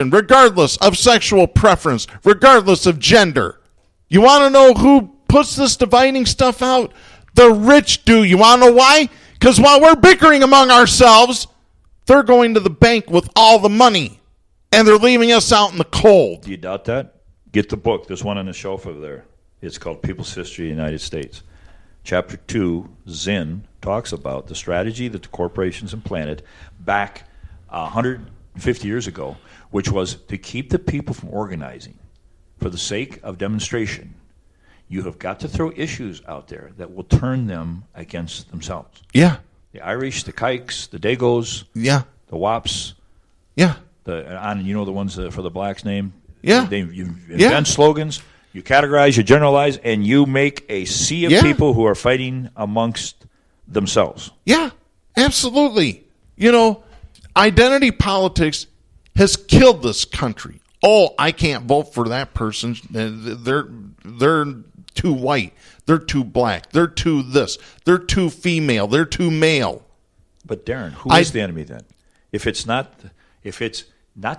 regardless of sexual preference, regardless of gender. You want to know who puts this dividing stuff out? The rich do. You want to know why? Because while we're bickering among ourselves, they're going to the bank with all the money, and they're leaving us out in the cold. Do you doubt that? Get the book. There's one on the shelf over there. It's called People's History of the United States. Chapter 2, Zinn, talks about the strategy that the corporations implanted back 150 years ago, which was to keep the people from organizing for the sake of demonstration. You have got to throw issues out there that will turn them against themselves. Yeah. The Irish, the Kikes, the Dagos, yeah, the Wops, yeah, you know the ones for the blacks' name. Yeah, you invent slogans, you categorize, you generalize, and you make a sea of people who are fighting amongst themselves. Yeah, absolutely. You know, identity politics has killed this country. Oh, I can't vote for that person. They're too white. They're too black. They're too this. They're too female. They're too male. But Darren, who is the enemy then? If it's not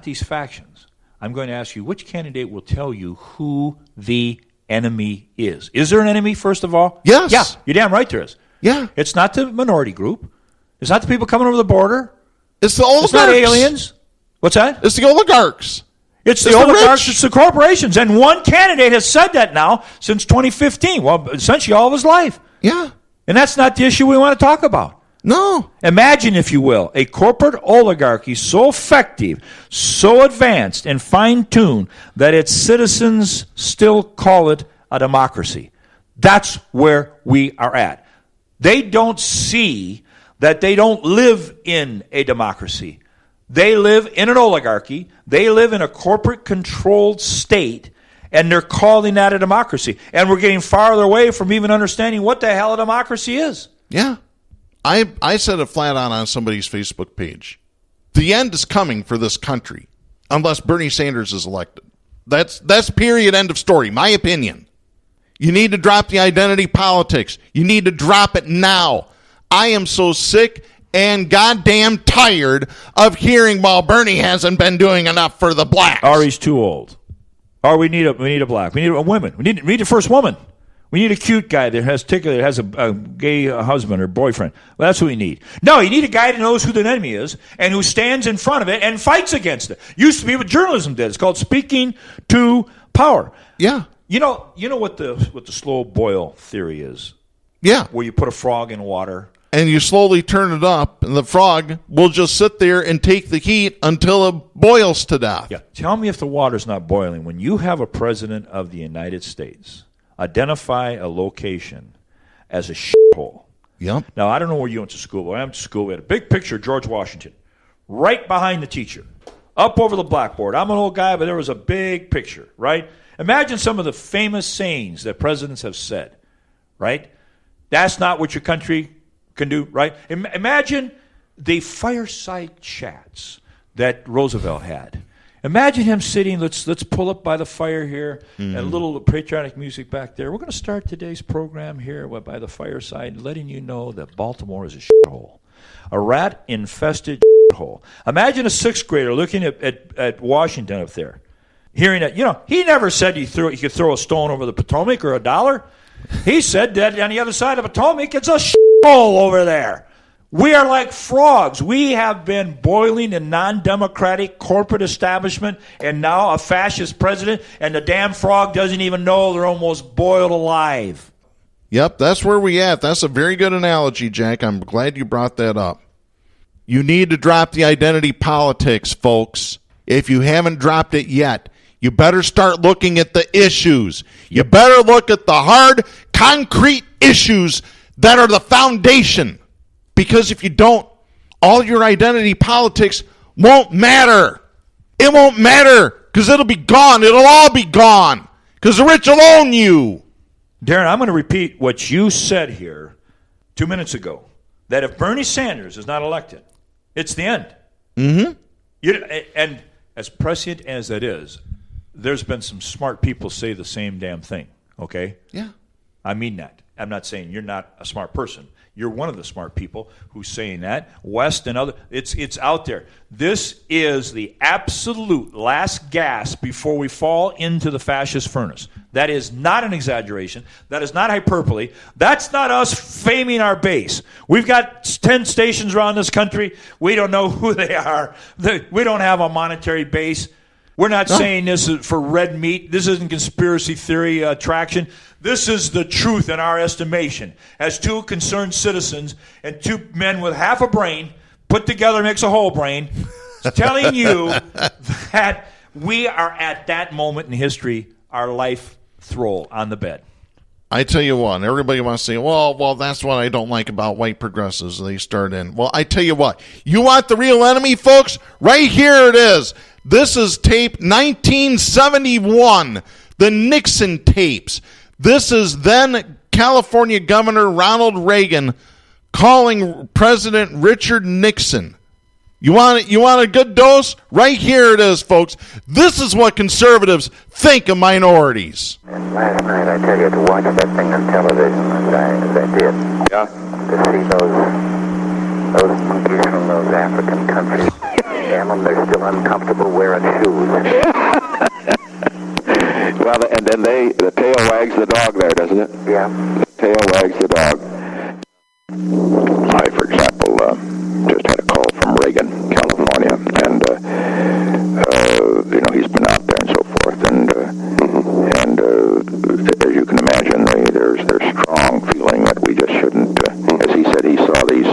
these factions, I'm going to ask you, which candidate will tell you who the enemy is? Is there an enemy, first of all? Yes. Yeah, you're damn right there is. Yeah. It's not the minority group. It's not the people coming over the border. It's the oligarchs. It's not aliens. What's that? It's the oligarchs. It's the oligarchs, it's the corporations. And one candidate has said that now since 2015. Well, essentially all of his life. Yeah. And that's not the issue we want to talk about. No. Imagine, if you will, a corporate oligarchy so effective, so advanced and fine-tuned that its citizens still call it a democracy. That's where we are at. They don't see that they don't live in a democracy. They live in an oligarchy. They live in a corporate-controlled state, and they're calling that a democracy. And we're getting farther away from even understanding what the hell a democracy is. Yeah. I said it flat out on somebody's Facebook page. The end is coming for this country unless Bernie Sanders is elected. That's period, end of story, my opinion. You need to drop the identity politics. You need to drop it now. I am so sick and goddamn tired of hearing, well, Bernie hasn't been doing enough for the blacks. Or he's too old. Or we need a black. We need a woman. We need the first woman. We need a cute guy that has a gay husband or boyfriend. Well, that's what we need. No, you need a guy that knows who the enemy is and who stands in front of it and fights against it. Used to be what journalism did. It's called speaking to power. Yeah. You know what the slow boil theory is? Yeah. Where you put a frog in water. And you slowly turn it up, and the frog will just sit there and take the heat until it boils to death. Yeah. Tell me if the water's not boiling. When you have a president of the United States identify a location as a shithole. Yep. Now, I don't know where you went to school. When I went to school, we had a big picture of George Washington right behind the teacher, up over the blackboard. I'm an old guy, but there was a big picture, right? Imagine some of the famous sayings that presidents have said, right? That's not what your country can do, right? Imagine the fireside chats that Roosevelt had. Imagine him sitting, let's pull up by the fire here, and a little patriotic music back there. We're going to start today's program here by the fireside, letting you know that Baltimore is a shithole, a rat-infested shithole. Imagine a sixth grader looking at Washington up there, hearing that, he never said he could throw a stone over the Potomac or a dollar. He said that on the other side of the Potomac, it's a shithole over there. We are like frogs. We have been boiling in non-democratic corporate establishment, and now a fascist president, and the damn frog doesn't even know they're almost boiled alive. Yep, that's where we at. That's a very good analogy, Jack. I'm glad you brought that up. You need to drop the identity politics, folks. If you haven't dropped it yet, you better start looking at the issues. You better look at the hard, concrete issues that are the foundation. Because if you don't, all your identity politics won't matter. It won't matter because it'll be gone. It'll all be gone because the rich will own you. Darren, I'm going to repeat what you said here 2 minutes ago, that if Bernie Sanders is not elected, it's the end. Mm-hmm. And as prescient as that is, there's been some smart people say the same damn thing, okay? Yeah. I mean that. I'm not saying you're not a smart person. You're one of the smart people who's saying that. West and other, it's out there. This is the absolute last gasp before we fall into the fascist furnace. That is not an exaggeration. That is not hyperbole. That's not us faming our base. We've got 10 stations around this country. We don't know who they are. We don't have a monetary base. We're not saying this is for red meat. This isn't conspiracy theory traction. This is the truth in our estimation. As two concerned citizens and two men with half a brain put together makes a whole brain, telling you that we are at that moment in history, our life throw on the bed. I tell you what, everybody wants to say, well, that's what I don't like about white progressives. They start in. Well, I tell you what, you want the real enemy, folks? Right here it is. This is tape 1971, the Nixon tapes. This is then California Governor Ronald Reagan calling President Richard Nixon. You want a good dose? Right here it is, folks. This is what conservatives think of minorities. And last night, I tell you, to watch that thing on television, as I did, to see those monkeys from those African countries, damn them, they're still uncomfortable wearing shoes. Well, and then the tail wags the dog there, doesn't it? Yeah. The tail wags the dog. I, for example, just had a call from Reagan, California, and he's been out there and so forth, and as you can imagine, there's strong feeling that we just shouldn't. As he said, he saw these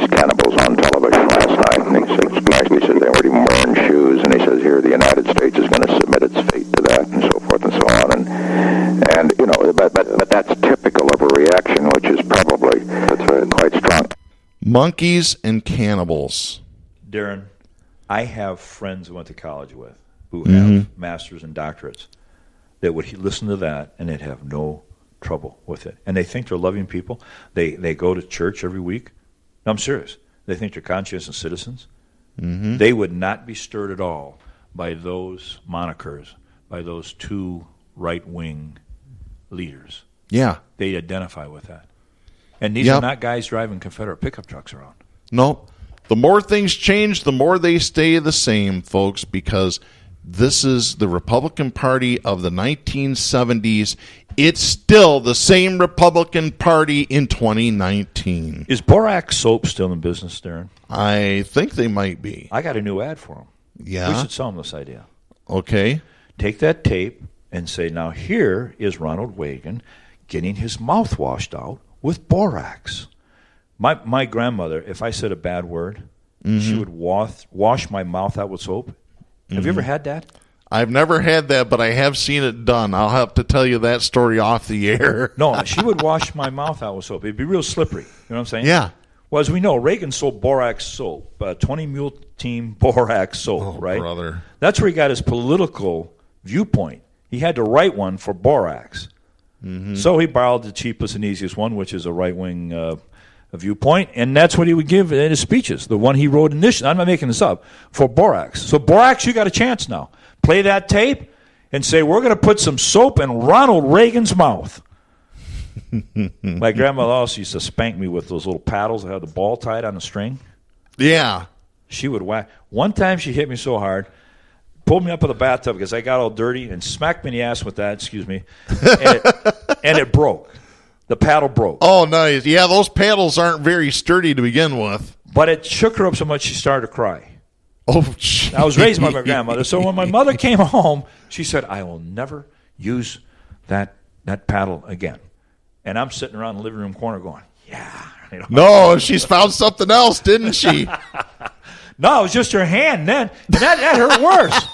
cannibals on television last night, and he said, he said they weren't even wearing shoes, and he says here the United States is going to submit its fate to that, and so forth and so on, and but that's typical of a reaction which is probably quite strong. Monkeys and cannibals. Darren, I have friends I went to college with who have masters and doctorates that would listen to that and they'd have no trouble with it. And they think they're loving people. They go to church every week. No, I'm serious. They think they're conscientious citizens. Mm-hmm. They would not be stirred at all by those monikers, by those two right-wing leaders. Yeah. They identify with that. And these are not guys driving Confederate pickup trucks around. No. The more things change, the more they stay the same, folks, because this is the Republican Party of the 1970s. It's still the same Republican Party in 2019. Is borax soap still in business, Darren? I think they might be. I got a new ad for them. Yeah? We should sell them this idea. Okay. Take that tape and say, now here is Ronald Reagan getting his mouth washed out with borax. My grandmother, if I said a bad word, she would wash my mouth out with soap. Have you ever had that? I've never had that, but I have seen it done. I'll have to tell you that story off the air. No, she would wash my mouth out with soap. It'd be real slippery. You know what I'm saying? Yeah. Well, as we know, Reagan sold borax soap, 20 Mule Team borax soap, right? Brother. That's where he got his political viewpoint. He had to write one for borax. Mm-hmm. So he borrowed the cheapest and easiest one, which is a right-wing viewpoint, and that's what he would give in his speeches. The one he wrote initially, I'm not making this up, for borax. So borax, you got a chance now. Play that tape and say, we're going to put some soap in Ronald Reagan's mouth. My grandmother also used to spank me with those little paddles that had the ball tied on the string. Yeah. She would whack. One time she hit me so hard, pulled me up in the bathtub because I got all dirty and smacked me in the ass with that, and it broke. The paddle broke. Oh, nice. Yeah, those paddles aren't very sturdy to begin with. But it shook her up so much she started to cry. Oh, geez. I was raised by my grandmother. So when my mother came home, she said, I will never use that paddle again. And I'm sitting around the living room corner going, yeah. You know. No, she's found something else, didn't she? No, it was just her hand then. And that hurt worse.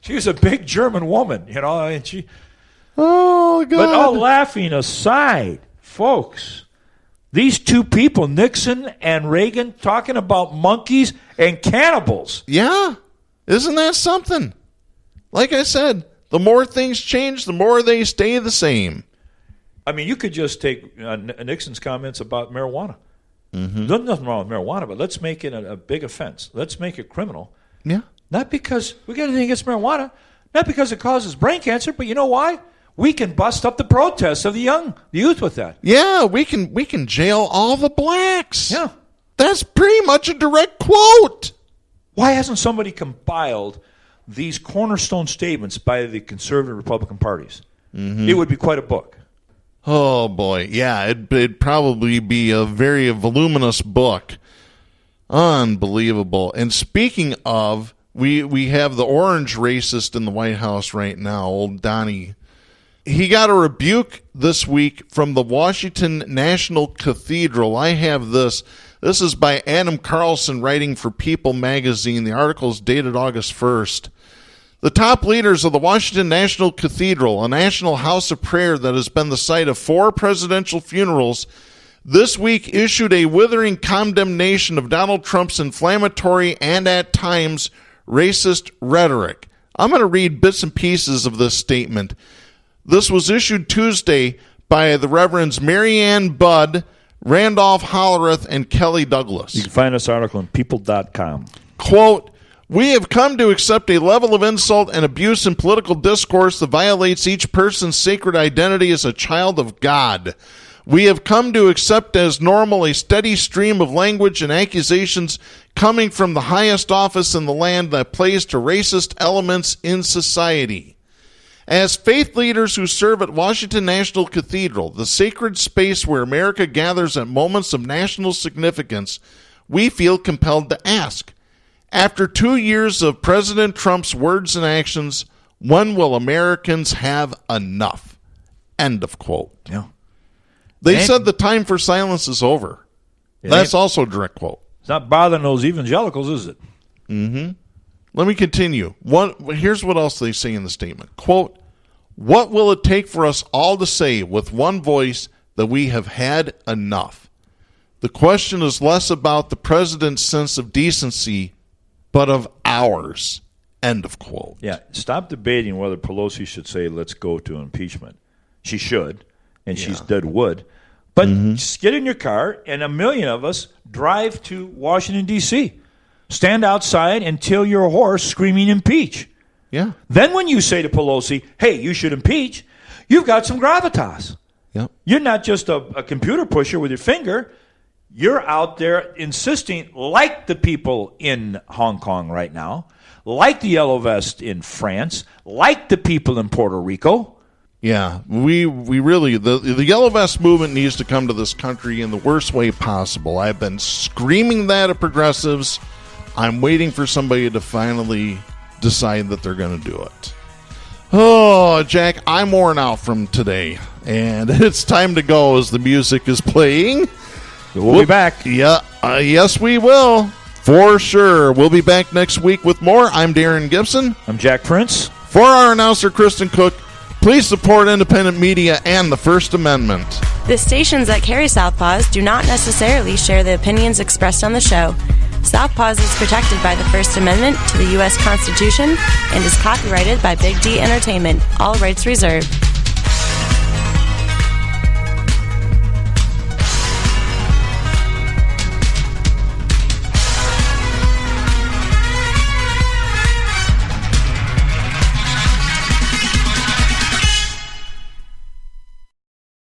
She was a big German woman, you know, and she... Oh, God. But all laughing aside, folks, these two people, Nixon and Reagan, talking about monkeys and cannibals. Yeah. Isn't that something? Like I said, the more things change, the more they stay the same. I mean, you could just take Nixon's comments about marijuana. Mm-hmm. There's nothing wrong with marijuana, but let's make it a big offense. Let's make it criminal. Yeah. Not because we got anything against marijuana, not because it causes brain cancer, but you know why? We can bust up the protests of the youth with that. Yeah, we can jail all the blacks. Yeah. That's pretty much a direct quote. Why hasn't somebody compiled these cornerstone statements by the conservative Republican parties? Mm-hmm. It would be quite a book. Oh, boy. Yeah, it'd probably be a very voluminous book. Unbelievable. And speaking of, we have the orange racist in the White House right now, old Donnie. He got a rebuke this week from the Washington National Cathedral. I have this. This is by Adam Carlson, writing for People magazine. The article is dated August 1st. The top leaders of the Washington National Cathedral, a national house of prayer that has been the site of 4 presidential funerals, this week issued a withering condemnation of Donald Trump's inflammatory and at times racist rhetoric. I'm going to read bits and pieces of this statement. This was issued Tuesday by the Reverends Marianne Budd, Randolph Hollerith, and Kelly Douglas. You can find this article on people.com. Quote, "We have come to accept a level of insult and abuse in political discourse that violates each person's sacred identity as a child of God. We have come to accept as normal a steady stream of language and accusations coming from the highest office in the land that plays to racist elements in society. As faith leaders who serve at Washington National Cathedral, the sacred space where America gathers at moments of national significance, we feel compelled to ask, after 2 years of President Trump's words and actions, when will Americans have enough?" End of quote. Yeah. They said the time for silence is over. That's also a direct quote. It's not bothering those evangelicals, is it? Mm-hmm. Let me continue. Here's what else they say in the statement. Quote, "What will it take for us all to say with one voice that we have had enough? The question is less about the president's sense of decency, but of ours." End of quote. Yeah, stop debating whether Pelosi should say, "Let's go to impeachment." She should, and she's dead wood. But just get in your car, and a million of us drive to Washington, D.C., stand outside and tail your horse screaming impeach. Yeah. Then when you say to Pelosi, "Hey, you should impeach," you've got some gravitas. Yep. You're not just a computer pusher with your finger. You're out there insisting, like the people in Hong Kong right now, like the Yellow Vest in France, like the people in Puerto Rico. Yeah, we really, the Yellow Vest movement needs to come to this country in the worst way possible. I've been screaming that at progressives. I'm waiting for somebody to finally decide that they're going to do it. Oh, Jack, I'm worn out from today, and it's time to go as the music is playing. We'll be back. Yeah, yes, we will. For sure. We'll be back next week with more. I'm Darren Gibson. I'm Jack Prince. For our announcer, Kristen Cook, please support independent media and the First Amendment. The stations that carry Southpaws do not necessarily share the opinions expressed on the show. Southpaws is protected by the First Amendment to the U.S. Constitution and is copyrighted by Big D Entertainment. All rights reserved.